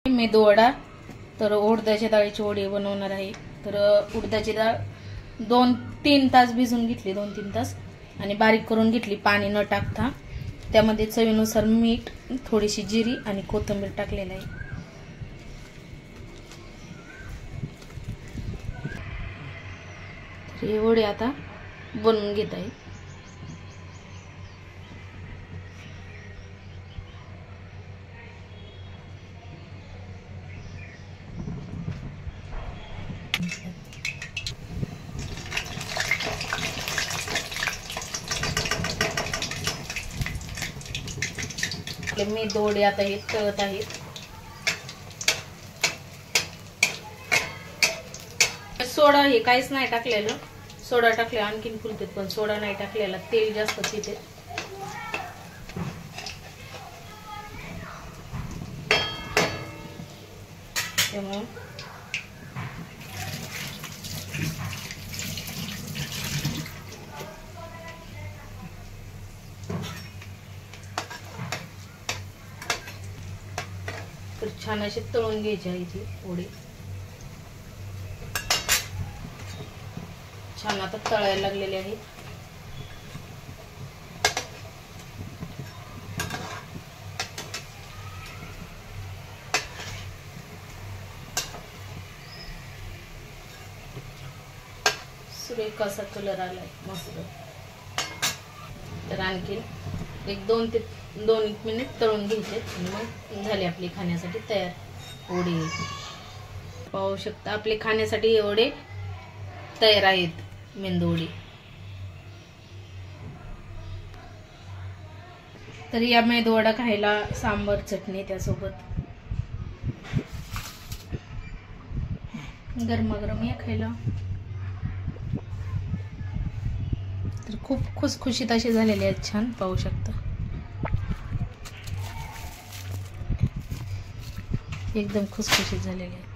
मेदूवडा तर उडदाच्या डाळीची वडी बनवणार आहे। तर उडदाची डाळ 2-3 तास भिजून घेतली, 2-3 तास, आणि बारीक करून घेतली पाणी न टाकता। त्यामध्ये चवीनुसार मीठ, थोडीशी जिरी आणि कोथिंबीर टाकलेली आहे। तर हे वडी आता बनवून घेत आहे। मेदूवडे आता हे तळत आहेत। सोडा हे काहीच नाही टाकलेलं, सोडा टाकले आणखीन फुलतात, पण सोडा नाही टाकलेला, तेल जास्त पिते। त्यामुळे तर छान असे तळून घ्यायचे आहे ती वडी। छान आता तळायला लागलेले आहे। सुरेख असा कलर आलाय मस्त। तर आणखी 1-2 मिनिट तळून घ्यायचे आणि मग झाले आपली खाण्यासाठी तयार वडे। पाहू शकता आपले खाण्यासाठी वडे तयार आहेत, मेदूवडे। तर या मेदूवडा खायला सांबर चटणी त्यासोबत गरमागरम या खायला। तर खूप खुसखुशीत असे झालेले आहेत, छान पाहू शकता, एकदम खुसखुशीत झालेले आहेत।